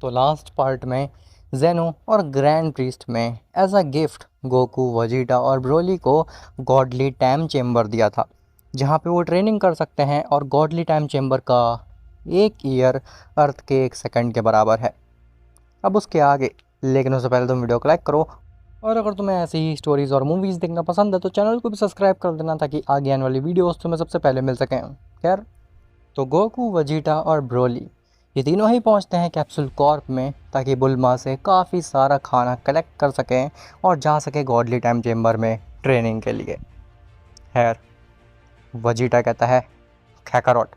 तो last part में Zeno और ग्रैंड प्रीस्ट में as a gift Goku, Vegeta और ब्रोली को गॉडली टाइम चेम्बर दिया था, जहाँ पे वो ट्रेनिंग कर सकते हैं। और गॉडली टाइम चेम्बर का 1 ईयर अर्थ के 1 सेकंड के बराबर है। अब उसके आगे, लेकिन उससे पहले तुम वीडियो को लाइक करो, और अगर तुम्हें ऐसी ही स्टोरीज़ और मूवीज़ देखना पसंद है तो चैनल को भी सब्सक्राइब कर देना, ताकि आगे आने वाली वीडियोस तुम्हें सबसे पहले मिल सकें। खैर, तो गोकू, वजीटा और ब्रोली ये तीनों ही पहुंचते हैं कैप्सूल कॉर्प में, ताकि बुल्मा से काफ़ी सारा खाना कलेक्ट कर सकें और जा सके गॉडली टाइम चेम्बर में ट्रेनिंग के लिए। खैर, वजीटा कहता है, खैकारोट,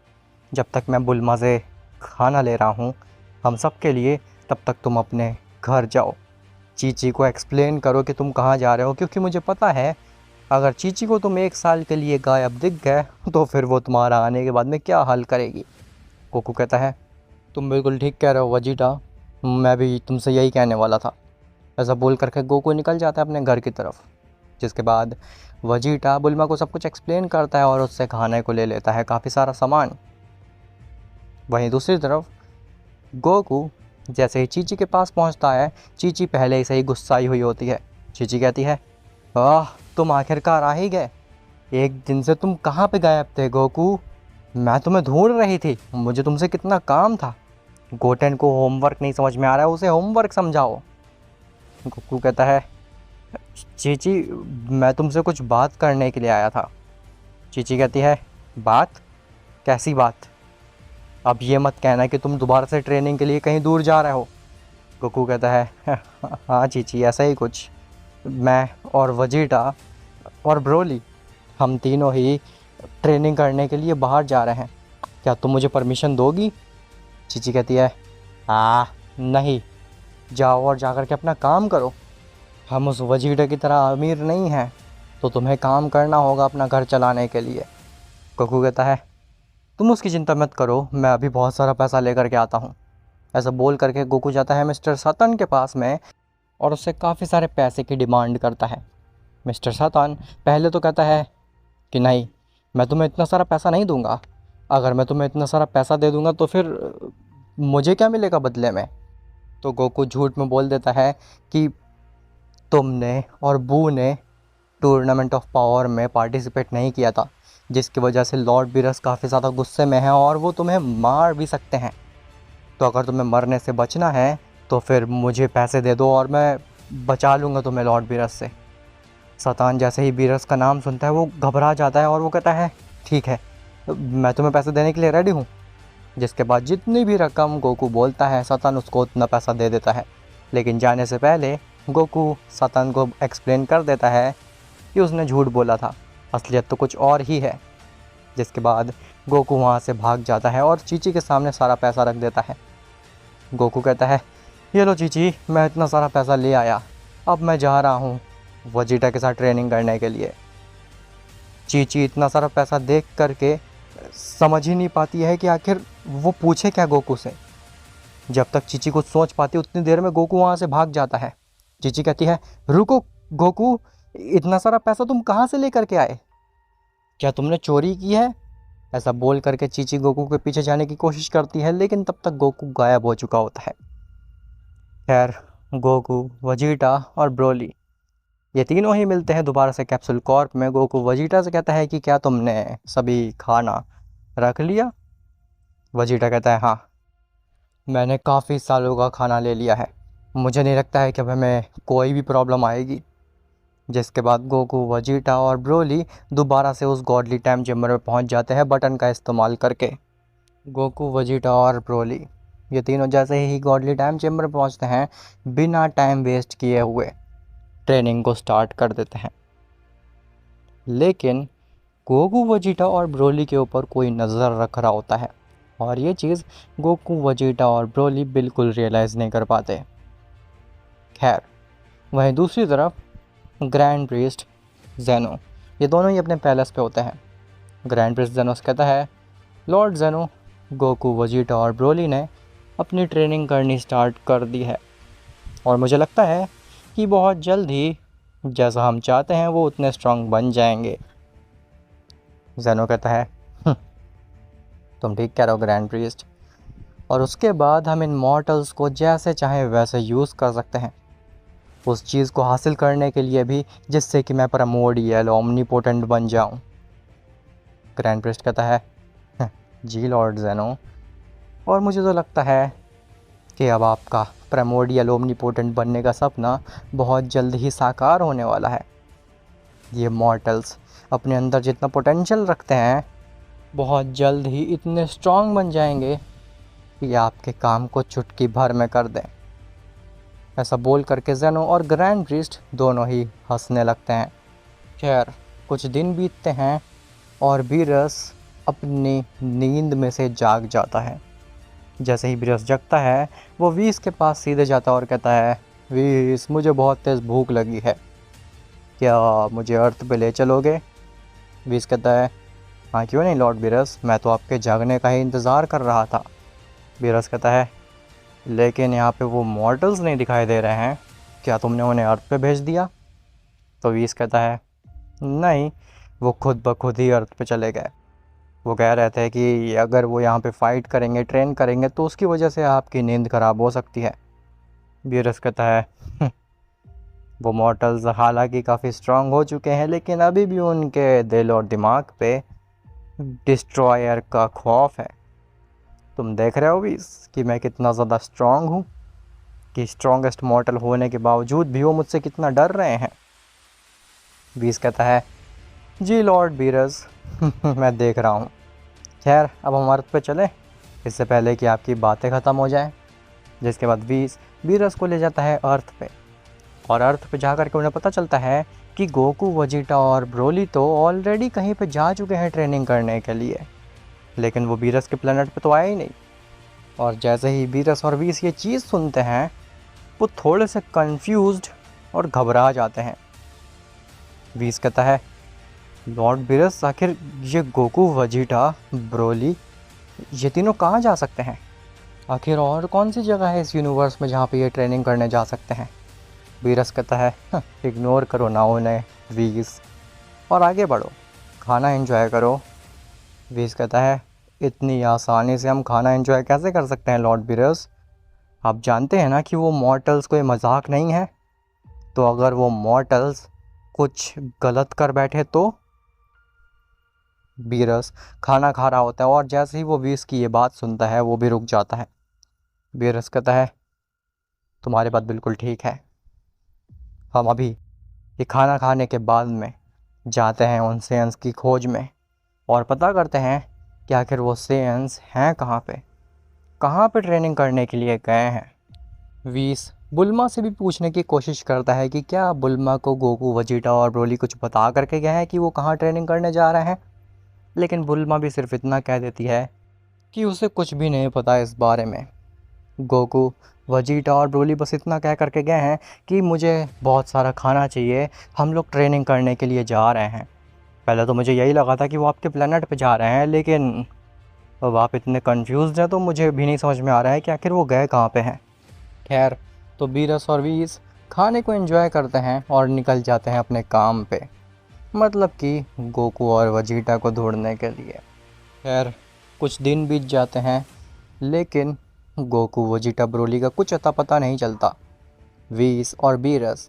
जब तक मैं बुल्मा से खाना ले रहा हूँ हम सब के लिए, तब तक तुम अपने घर जाओ। चीची को एक्सप्लेन करो कि तुम कहाँ जा रहे हो, क्योंकि मुझे पता है अगर चीची को तुम 1 साल के लिए गायब दिख गए तो फिर वो तुम्हारा आने के बाद में क्या हल करेगी। गोकू कहता है, तुम बिल्कुल ठीक कह रहे हो वजीटा, मैं भी तुमसे यही कहने वाला था। ऐसा बोल करके गोकू निकल जाता है अपने घर की तरफ, जिसके बाद वजीटा बुल्मा को सब कुछ एक्सप्लेन करता है और उससे खाने को ले लेता है काफ़ी सारा सामान। वहीं दूसरी तरफ गोकू जैसे ही चीची के पास पहुंचता है, चीची पहले ही से ही गुस्साई हुई होती है। चीची कहती है, आह, तुम आखिरकार आ ही गए। एक दिन से तुम कहाँ पे गायब थे गोकू? मैं तुम्हें ढूंढ रही थी, मुझे तुमसे कितना काम था। गोटेन को होमवर्क नहीं समझ में आ रहा है, उसे होमवर्क समझाओ। गोकू कहता है, चीची, मैं तुमसे कुछ बात करने के लिए आया था। चीची कहती है, बात? कैसी बात? अब ये मत कहना कि तुम दोबारा से ट्रेनिंग के लिए कहीं दूर जा रहे हो। गोकू कहता है, हाँ चीची, ऐसा ही कुछ। मैं और वजीटा और ब्रोली, हम तीनों ही ट्रेनिंग करने के लिए बाहर जा रहे हैं, क्या तुम मुझे परमिशन दोगी? चीची कहती है, हाँ, नहीं, जाओ और जाकर के अपना काम करो। हम उस वजीटा की तरह अमीर नहीं हैं, तो तुम्हें काम करना होगा अपना घर चलाने के लिए। गोकू कहता है, तुम उसकी चिंता मत करो, मैं अभी बहुत सारा पैसा लेकर के आता हूँ। ऐसा बोल करके गोकू जाता है मिस्टर सतन के पास में और उससे काफ़ी सारे पैसे की डिमांड करता है। मिस्टर सतन पहले तो कहता है कि नहीं, मैं तुम्हें इतना सारा पैसा नहीं दूंगा। अगर मैं तुम्हें इतना सारा पैसा दे दूंगा तो फिर मुझे क्या मिलेगा बदले में? तो गोकू झूठ में बोल देता है कि तुमने और बू ने टूर्नामेंट ऑफ पावर में पार्टिसिपेट नहीं किया था, जिसकी वजह से लॉर्ड बिरस काफ़ी ज़्यादा गुस्से में हैं और वो तुम्हें मार भी सकते हैं। तो अगर तुम्हें मरने से बचना है तो फिर मुझे पैसे दे दो और मैं बचा लूँगा तुम्हें लॉर्ड बिरस से। सतान जैसे ही बिरस का नाम सुनता है वो घबरा जाता है और वो कहता है, ठीक है, मैं तुम्हें पैसे देने के लिए रेडी हूँ। जिसके बाद जितनी भी रकम गोकू बोलता है सतान उसको उतना पैसा दे देता है। लेकिन जाने से पहले गोकू सतान को एक्सप्लेन कर देता है कि उसने झूठ बोला था, असलियत तो कुछ और ही है। जिसके बाद गोकू वहाँ से भाग जाता है और चीची के सामने सारा पैसा रख देता है। गोकू कहता है, ये लो चीची, मैं इतना सारा पैसा ले आया, अब मैं जा रहा हूँ वजीटा के साथ ट्रेनिंग करने के लिए। चीची इतना सारा पैसा देख करके समझ ही नहीं पाती है कि आखिर वो पूछे क्या गोकू से। जब तक चीची कुछ सोच पाती उतनी देर में गोकू वहाँ से भाग जाता है। चीची कहती है, रुको गोकू, इतना सारा पैसा तुम कहाँ से लेकर के आए? क्या तुमने चोरी की है? ऐसा बोल करके चीची गोकू के पीछे जाने की कोशिश करती है, लेकिन तब तक गोकू गायब हो चुका होता है। खैर, गोकू, वजीटा और ब्रोली ये तीनों ही मिलते हैं दोबारा से कैप्सूल कॉर्प में। गोकू वजीटा से कहता है कि क्या तुमने सभी खाना रख लिया? वजीटा कहता है, हाँ, मैंने काफ़ी सालों का खाना ले लिया है, मुझे नहीं लगता है कि अब हमें कोई भी प्रॉब्लम आएगी। जिसके बाद गोकू, वजीटा और ब्रोली दोबारा से उस गॉडली टाइम चेम्बर में पहुंच जाते हैं बटन का इस्तेमाल करके। गोकू, वजीटा और ब्रोली ये तीनों जैसे ही गॉडली टाइम चेम्बर पहुंचते हैं, बिना टाइम वेस्ट किए हुए ट्रेनिंग को स्टार्ट कर देते हैं। लेकिन गोकू, वजीटा और ब्रोली के ऊपर कोई नज़र रख रहा होता है, और ये चीज़ गोकू, वजीटा और ब्रोली बिल्कुल रियलाइज़ नहीं कर पाते। खैर, वहीं दूसरी तरफ ग्रैंड प्रीस्ट जेनो ये दोनों ही अपने पैलेस पे होते हैं। ग्रैंड प्रीस्ट जेनो से कहता है, लॉर्ड जेनो, गोकू, वजीटा और ब्रोली ने अपनी ट्रेनिंग करनी स्टार्ट कर दी है और मुझे लगता है कि बहुत जल्द ही जैसा हम चाहते हैं वो उतने स्ट्रांग बन जाएंगे। जेनो कहता है, तुम ठीक कह रहे हो ग्रैंड प्रीस्ट, और उसके बाद हम इन मॉर्टल्स को जैसे चाहे वैसे यूज़ कर सकते हैं उस चीज़ को हासिल करने के लिए भी, जिससे कि मैं प्राइमोर्डियल ओमनीपोटेंट बन जाऊं। ग्रैंड प्रिस्ट कहता है जी लॉर्ड ज़ेनो, और मुझे तो लगता है कि अब आपका प्राइमोर्डियल ओमनीपोटेंट बनने का सपना बहुत जल्द ही साकार होने वाला है। ये मॉर्टल्स अपने अंदर जितना पोटेंशियल रखते हैं, बहुत जल्द ही इतने स्ट्रांग बन जाएंगे कि आपके काम को चुटकी भर में कर दें। ऐसा बोल करके ज़ेनो और ग्रैंड प्रीस्ट दोनों ही हंसने लगते हैं। खैर, कुछ दिन बीतते हैं और बीरस अपनी नींद में से जाग जाता है। जैसे ही बीरस जगता है, वो वीस के पास सीधे जाता है और कहता है, वीस, मुझे बहुत तेज़ भूख लगी है, क्या मुझे अर्थ पे ले चलोगे? वीस कहता है, हाँ क्यों नहीं लॉर्ड बीरस, मैं तो आपके जागने का ही इंतज़ार कर रहा था। बीरस कहता है, लेकिन यहाँ पे वो मॉर्टल्स नहीं दिखाई दे रहे हैं, क्या तुमने उन्हें अर्थ पे भेज दिया? तो वीस कहता है, नहीं, वो खुद ब खुद ही अर्थ पे चले गए। वो कह रहे थे कि अगर वो यहाँ पे फ़ाइट करेंगे, ट्रेन करेंगे, तो उसकी वजह से आपकी नींद ख़राब हो सकती है। बीरस कहता है, वो मॉर्टल्स हालांकि काफ़ी स्ट्रांग हो चुके हैं, लेकिन अभी भी उनके दिल और दिमाग पे डिस्ट्रॉयर का खौफ है। तुम देख रहे हो भी कि मैं कितना ज़्यादा स्ट्रांग हूँ, कि स्ट्रॉन्गेस्ट मॉर्टल होने के बावजूद भी वो मुझसे कितना डर रहे हैं। बीस कहता है, जी लॉर्ड बीरस, मैं देख रहा हूँ। खैर, अब हम अर्थ पे चलें, इससे पहले कि आपकी बातें ख़त्म हो जाएं। जिसके बाद बीरस को ले जाता है अर्थ पे, और अर्थ पे जा कर के उन्हें पता चलता है कि गोकू, वजीटा और ब्रोली तो ऑलरेडी कहीं पे जा चुके हैं ट्रेनिंग करने के लिए, लेकिन वो बीरस के प्लेनेट पे तो आए ही नहीं। और जैसे ही बीरस और वीस ये चीज़ सुनते हैं, वो थोड़े से कंफ्यूज्ड और घबरा जाते हैं। वीस कहता है, लॉर्ड बीरस, आखिर ये गोकू, वजीटा, ब्रोली, ये तीनों कहाँ जा सकते हैं? आखिर और कौन सी जगह है इस यूनिवर्स में जहाँ पे ये ट्रेनिंग करने जा सकते हैं? बीरस कहता है, इग्नोर करो ना उन्हें वीस, और आगे बढ़ो, खाना एंजॉय करो। वीस कहता है, इतनी आसानी से हम खाना एंजॉय कैसे कर सकते हैं लॉर्ड बीरस? आप जानते हैं ना कि वो मॉर्टल्स कोई मजाक नहीं है। तो अगर वो मॉर्टल्स कुछ गलत कर बैठे तो? बीरस खाना खा रहा होता है, और जैसे ही वो वीस की ये बात सुनता है, वो भी रुक जाता है। बीरस कहता है, तुम्हारी बात बिल्कुल ठीक है, हम अभी ये खाना खाने के बाद में जाते हैं उन सेंस की खोज में, और पता करते हैं कि आखिर वो सेंस हैं कहाँ पे ट्रेनिंग करने के लिए गए हैं। वीस बुल्मा से भी पूछने की कोशिश करता है कि क्या बुल्मा को गोकू, वजीटा और ब्रोली कुछ बता करके गए हैं कि वो कहाँ ट्रेनिंग करने जा रहे हैं, लेकिन बुल्मा भी सिर्फ इतना कह देती है कि उसे कुछ भी नहीं पता इस बारे में। गोकू, वजीटा और ब्रोली बस इतना कह करके गए हैं कि मुझे बहुत सारा खाना चाहिए, हम लोग ट्रेनिंग करने के लिए जा रहे हैं। पहले तो मुझे यही लगा था कि वो आपके प्लेनेट पे जा रहे हैं, लेकिन अब आप इतने कंफ्यूज्ड हैं तो मुझे भी नहीं समझ में आ रहा है कि आखिर वो गए कहाँ पे हैं। खैर, तो बीरस और वीस खाने को एंजॉय करते हैं और निकल जाते हैं अपने काम पे, मतलब कि गोकू और वजीटा को ढूंढने के लिए। खैर, कुछ दिन बीत जाते हैं, लेकिन गोकू, वजीटा, ब्रोली का कुछ अता पता नहीं चलता। वीस और बीरस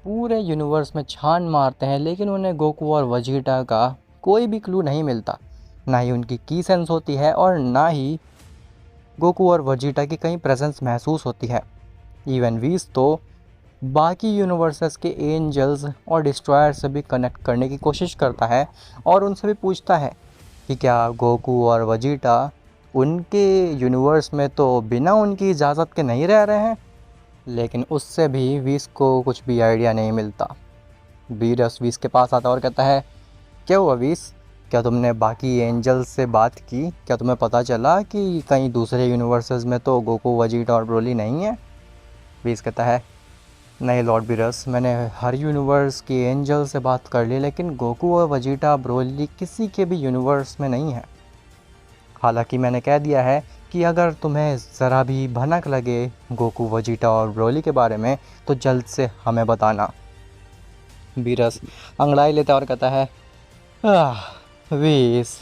पूरे यूनिवर्स में छान मारते हैं, लेकिन उन्हें गोकू और वजीटा का कोई भी क्लू नहीं मिलता। ना ही उनकी की सेंस होती है, और ना ही गोकू और वजीटा की कहीं प्रेजेंस महसूस होती है। इवन वीस तो बाकी यूनिवर्सेस के एंजल्स और डिस्ट्रॉयर से भी कनेक्ट करने की कोशिश करता है, और उनसे भी पूछता है कि क्या गोकू और वजीटा उनके यूनिवर्स में तो बिना उनकी इजाज़त के नहीं रह रहे हैं, लेकिन उससे भी वीस को कुछ भी आइडिया नहीं मिलता। बीरस वीस के पास आता और कहता है, क्या हुआ वीस, क्या तुमने बाकी एंजल्स से बात की? क्या तुम्हें पता चला कि कहीं दूसरे यूनिवर्सेस में तो गोकू, वजीटा और ब्रोली नहीं है? वीस कहता है, नहीं लॉर्ड बीरस, मैंने हर यूनिवर्स की एंजल से बात कर ली, लेकिन गोकू और वजीटा, ब्रोली किसी के भी यूनिवर्स में नहीं है। हालांकि मैंने कह दिया है कि अगर तुम्हें ज़रा भी भनक लगे गोकू, वजीटा और ब्रोली के बारे में, तो जल्द से हमें बताना। बीरस अंगड़ाई लेता और कहता है, वीस,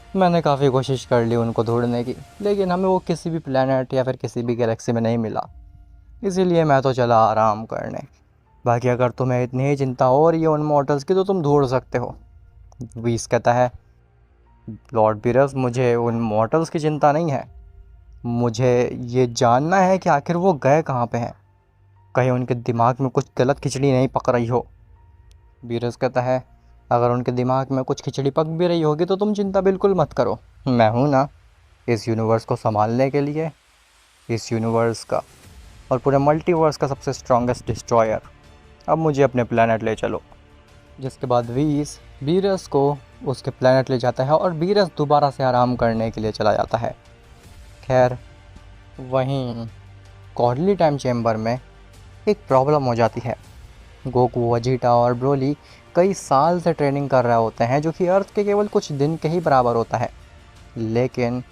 मैंने काफ़ी कोशिश कर ली उनको ढूंढने की, लेकिन हमें वो किसी भी प्लेनेट या फिर किसी भी गैलेक्सी में नहीं मिला। इसीलिए मैं तो चला आराम करने। बाकी अगर तुम्हें इतनी ही चिंता हो रही है उन मॉडल्स की तो तुम ढूंढ सकते हो। वीस कहता है, लॉर्ड बीरस मुझे उन मॉडल्स की चिंता नहीं है, मुझे ये जानना है कि आखिर वो गए कहाँ पे हैं। कहीं उनके दिमाग में कुछ गलत खिचड़ी नहीं पक रही हो। बीरस कहता है, अगर उनके दिमाग में कुछ खिचड़ी पक भी रही होगी तो तुम चिंता बिल्कुल मत करो, मैं हूँ ना इस यूनिवर्स को संभालने के लिए, इस यूनिवर्स का और पूरे मल्टीवर्स का सबसे स्ट्रॉन्गेस्ट डिस्ट्रॉयर। अब मुझे अपने प्लेनेट ले चलो। जिसके बाद वीस बीरस को उसके प्लेनेट ले जाता है और बीरस दोबारा से आराम करने के लिए चला जाता है। खैर, वहीं कॉडली टाइम चेम्बर में एक प्रॉब्लम हो जाती है। गोकू, वजीटा और ब्रोली कई साल से ट्रेनिंग कर रहे होते हैं, जो कि अर्थ के केवल कुछ दिन के ही बराबर होता है। लेकिन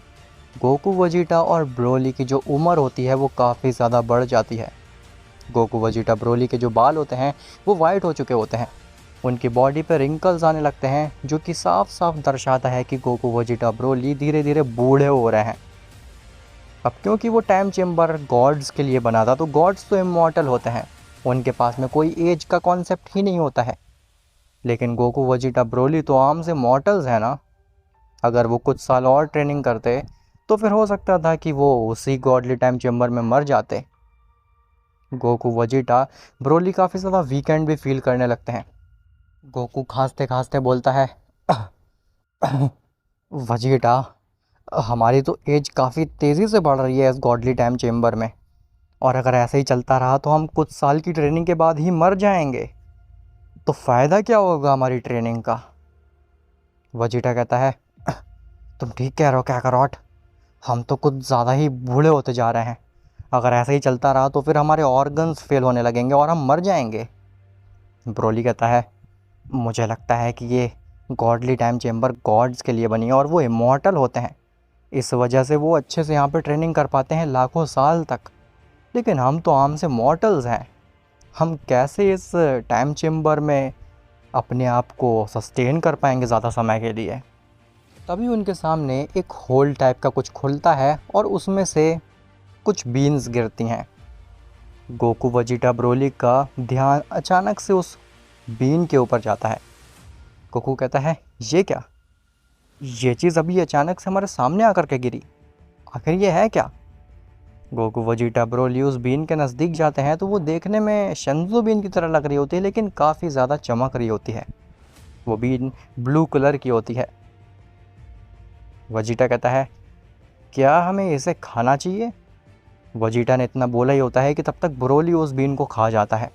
गोकू, वजीटा और ब्रोली की जो उम्र होती है वो काफ़ी ज़्यादा बढ़ जाती है। गोकू, वजीटा, ब्रोली के जो बाल होते हैं वो वाइट हो चुके होते हैं। उनकी बॉडी पर रिंकल्स आने लगते हैं, जो कि साफ साफ दर्शाता है कि गोकू, वजीटा, ब्रोली धीरे धीरे बूढ़े हो रहे हैं। अब क्योंकि वो टाइम चेम्बर गॉड्स के लिए बना था, तो गॉड्स तो इमॉर्टल होते हैं, उनके पास में कोई एज का कॉन्सेप्ट ही नहीं होता है। लेकिन गोकू, वजीटा, ब्रोली तो आम से मॉर्टल्स हैं ना। अगर वो कुछ साल और ट्रेनिंग करते तो फिर हो सकता था कि वो उसी गॉडली टाइम चेम्बर में मर जाते। गोकू, वजीटा, ब्रोली काफ़ी ज़्यादा वीकेंड भी फील करने लगते हैं। गोकू खांसते खांसते बोलता है, वजीटा, हमारी तो एज काफ़ी तेज़ी से बढ़ रही है इस गॉडली टाइम चेम्बर में, और अगर ऐसे ही चलता रहा तो हम कुछ साल की ट्रेनिंग के बाद ही मर जाएंगे। तो फ़ायदा क्या होगा हमारी ट्रेनिंग का। वजीटा कहता है, तुम ठीक कह रहे हो कैकरॉट, हम तो कुछ ज़्यादा ही बूढ़े होते जा रहे हैं। अगर ऐसे ही चलता रहा तो फिर हमारे ऑर्गन्स फेल होने लगेंगे और हम मर जाएंगे। ब्रोली कहता है, मुझे लगता है कि ये गॉडली टाइम चेम्बर गॉड्स के लिए बनी है और वो इमॉर्टल होते हैं, इस वजह से वो अच्छे से यहाँ पे ट्रेनिंग कर पाते हैं लाखों साल तक। लेकिन हम तो आम से मॉर्टल्स हैं, हम कैसे इस टाइम चेम्बर में अपने आप को सस्टेन कर पाएंगे ज़्यादा समय के लिए। तभी उनके सामने एक होल टाइप का कुछ खुलता है और उसमें से कुछ बीन्स गिरती हैं। गोकू, वजीटा, ब्रोली का ध्यान अचानक से उस बीन के ऊपर जाता है। गोकू कहता है, ये क्या, ये चीज़ अभी अचानक से हमारे सामने आकर के गिरी, आखिर ये है क्या। गोकू, वजीटा, ब्रोली उस बीन के नज़दीक जाते हैं तो वो देखने में शंजो बीन की तरह लग रही होती है, लेकिन काफ़ी ज़्यादा चमक रही होती है। वो बीन ब्लू कलर की होती है। वजीटा कहता है, क्या हमें इसे खाना चाहिए। वजीटा ने इतना बोला ही होता है कि तब तक ब्रोली उस बीन को खा जाता है,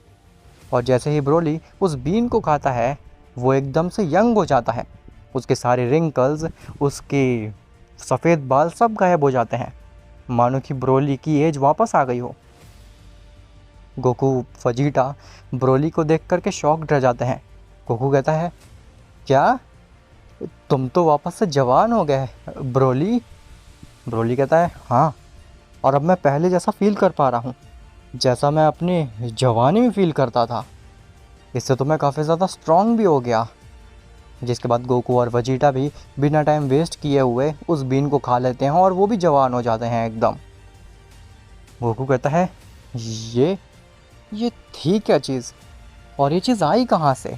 और जैसे ही ब्रोली उस बीन को खाता है वो एकदम से यंग हो जाता है। उसके सारे रिंकल्स, उसके सफ़ेद बाल सब गायब हो जाते हैं, मानो कि ब्रोली की एज वापस आ गई हो। गोकू, वजीटा ब्रोली को देख करके शॉक रह जाते हैं। गोकू कहता है, क्या तुम तो वापस से जवान हो गए ब्रोली। ब्रोली कहता है, हाँ, और अब मैं पहले जैसा फील कर पा रहा हूँ, जैसा मैं अपनी जवानी में फील करता था। इससे तो मैं काफ़ी ज़्यादा स्ट्रॉन्ग भी हो गया। जिसके बाद गोकू और वजीटा भी बिना टाइम वेस्ट किए हुए उस बीन को खा लेते हैं और वो भी जवान हो जाते हैं एकदम। गोकू कहता है, ये ये थी क्या चीज़, और ये चीज़ आई कहाँ से।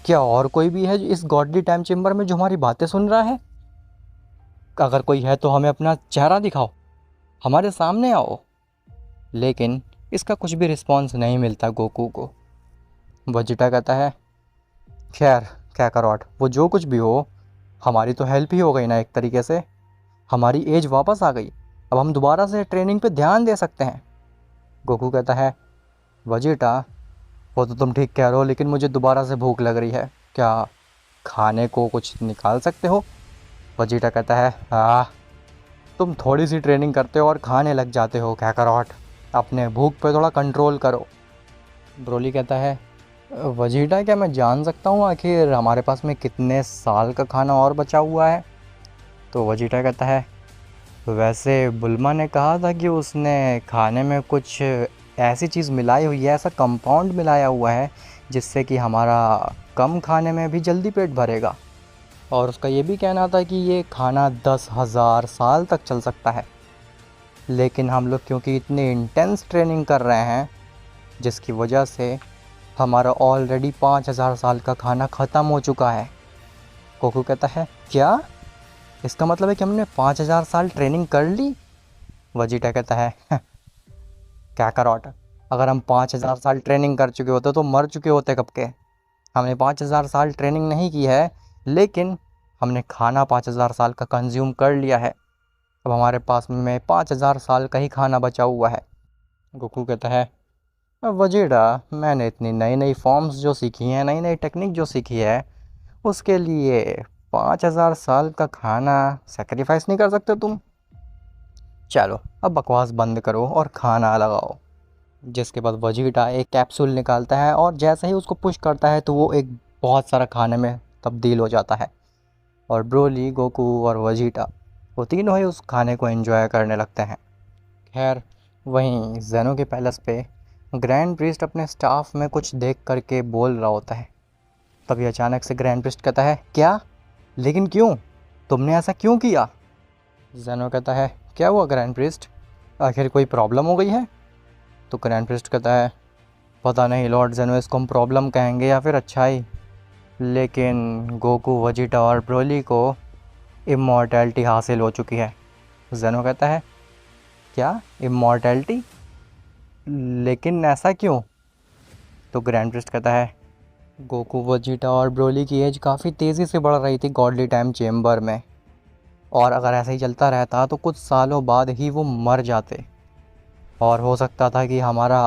क्या और कोई भी है इस गॉडली टाइम चेम्बर में जो हमारी बातें सुन रहा है। अगर कोई है तो हमें अपना चेहरा दिखाओ, हमारे सामने आओ। लेकिन इसका कुछ भी रिस्पॉन्स नहीं मिलता गोकू को। वजीटा कहता है, खैर कैकरॉट, वो जो कुछ भी हो, हमारी तो हेल्प ही हो गई ना एक तरीके से, हमारी एज वापस आ गई, अब हम दोबारा से ट्रेनिंग पे ध्यान दे सकते हैं। गोकू कहता है, वजीटा, वो तो तुम ठीक कह रहे हो, लेकिन मुझे दोबारा से भूख लग रही है, क्या खाने को कुछ निकाल सकते हो। वजीटा कहता है, तुम थोड़ी सी ट्रेनिंग करते हो और खाने लग जाते हो कैकरॉट, अपने भूख पे थोड़ा कंट्रोल करो। ब्रोली कहता है, वजीटा, क्या मैं जान सकता हूँ आखिर हमारे पास में कितने साल का खाना और बचा हुआ है। तो वजीटा कहता है, वैसे बुल्मा ने कहा था कि उसने खाने में कुछ ऐसी चीज़ मिलाई हुई है, ऐसा कंपाउंड मिलाया हुआ है जिससे कि हमारा कम खाने में भी जल्दी पेट भरेगा। और उसका ये भी कहना था कि ये खाना 10,000 साल तक चल सकता है। लेकिन हम लोग क्योंकि इतनी इंटेंस ट्रेनिंग कर रहे हैं जिसकी वजह से हमारा ऑलरेडी 5,000 साल का खाना ख़त्म हो चुका है। गोकू कहता है क्या? इसका मतलब है कि हमने 5,000 साल ट्रेनिंग कर ली? वजीटा कहता है क्या करॉट, अगर हम 5,000 साल ट्रेनिंग कर चुके होते तो मर चुके होते कब के। हमने 5,000 साल ट्रेनिंग नहीं की है, लेकिन हमने खाना 5,000 साल का कंज्यूम कर लिया है। अब हमारे पास में 5,000 साल का ही खाना बचा हुआ है। गोकू कहता है वजीरा, मैंने इतनी नई नई फॉर्म्स जो सीखी हैं, नई नई टेक्निक जो सीखी है, उसके लिए 5,000 साल का खाना सेक्रीफाइस नहीं कर सकते तुम? चलो अब बकवास बंद करो और खाना लगाओ। जिसके बाद वजीटा एक कैप्सूल निकालता है और जैसे ही उसको पुश करता है तो वो एक बहुत सारा खाने में तब्दील हो जाता है। और ब्रोली, गोकू और वजीटा वो तीनों ही उस खाने को एंजॉय करने लगते हैं। खैर, वहीं जेनो के पैलेस पे ग्रैंड प्रीस्ट अपने स्टाफ में कुछ देख करके बोल रहा होता है। तभी अचानक से ग्रैंड प्रीस्ट कहता है क्या? लेकिन क्यों? तुमने ऐसा क्यों किया? जेनो कहता है क्या हुआ ग्रैंड प्रीस्ट, आखिर कोई प्रॉब्लम हो गई है? तो ग्रैंड प्रीस्ट कहता है पता नहीं लॉर्ड जेनो, इसको हम प्रॉब्लम कहेंगे या फिर अच्छाई, लेकिन गोकू, वजीटा और ब्रोली को इमॉर्टैलिटी हासिल हो चुकी है। जेनो कहता है क्या इमॉर्टैलिटी? लेकिन ऐसा क्यों? तो ग्रैंड प्रीस्ट कहता है गोकू, वजीटा और ब्रोली की एज काफ़ी तेज़ी से बढ़ रही थी गॉडली टाइम चेम्बर में, और अगर ऐसे ही चलता रहता तो कुछ सालों बाद ही वो मर जाते, और हो सकता था कि हमारा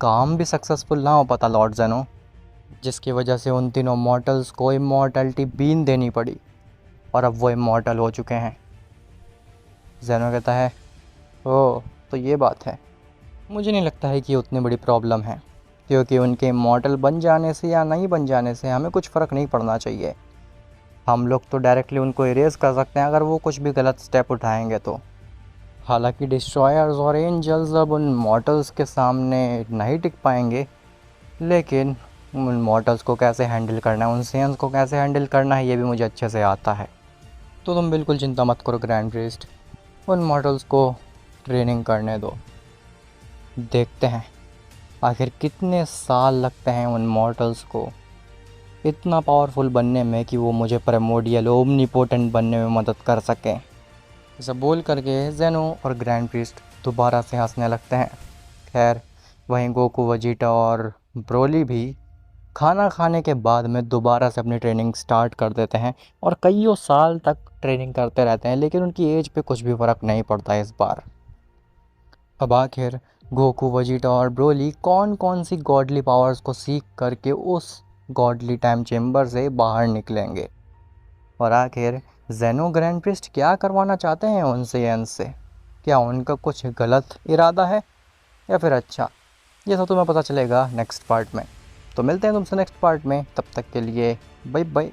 काम भी सक्सेसफुल ना हो पाता लॉर्ड जेनो, जिसकी वजह से उन तीनों मॉर्टल्स को इमॉर्टैलिटी बीन देनी पड़ी, और अब वो इमॉर्टल हो चुके हैं। जेनो कहता है ओह, तो ये बात है। मुझे नहीं लगता है कि ये उतनी बड़ी प्रॉब्लम है, क्योंकि उनके इमॉर्टल बन जाने से या नहीं बन जाने से हमें कुछ फ़र्क नहीं पड़ना चाहिए। हम लोग तो डायरेक्टली उनको इरेज कर सकते हैं अगर वो कुछ भी गलत स्टेप उठाएंगे तो। हालांकि डिस्ट्रॉयर्स और एंजल्स अब उन मॉर्टल्स के सामने नहीं टिक पाएंगे, लेकिन उन मॉर्टल्स को कैसे हैंडल करना है, उन सेंस को कैसे हैंडल करना है, ये भी मुझे अच्छे से आता है। तो तुम बिल्कुल चिंता मत करो ग्रैंड प्रीस्ट, उन मॉर्टल्स को ट्रेनिंग करने दो। देखते हैं आखिर कितने साल लगते हैं उन मॉर्टल्स को इतना पावरफुल बनने में कि वो मुझे प्रिमोर्डियल ओमनीपोटेंट बनने में मदद कर सकें। ऐसा बोल करके जेनो और ग्रैंड प्रीस्ट दोबारा से हंसने लगते हैं। खैर, वहीं गोकू, वजीटा और ब्रोली भी खाना खाने के बाद में दोबारा से अपनी ट्रेनिंग स्टार्ट कर देते हैं और कईयों साल तक ट्रेनिंग करते रहते हैं, लेकिन उनकी एज पे कुछ भी फ़र्क नहीं पड़ता इस बार। अब आखिर गोकू, वजीटा और ब्रोली कौन कौन सी गॉडली पावर्स को सीख करके उस गॉडली टाइम चेम्बर से बाहर निकलेंगे, और आखिर जेनो ग्रैंड प्रिस्ट क्या करवाना चाहते हैं उनसे एंस से? क्या उनका कुछ गलत इरादा है या फिर अच्छा? ये सब तुम्हें पता चलेगा नेक्स्ट पार्ट में। तो मिलते हैं तुमसे नेक्स्ट पार्ट में, तब तक के लिए बाय बाय।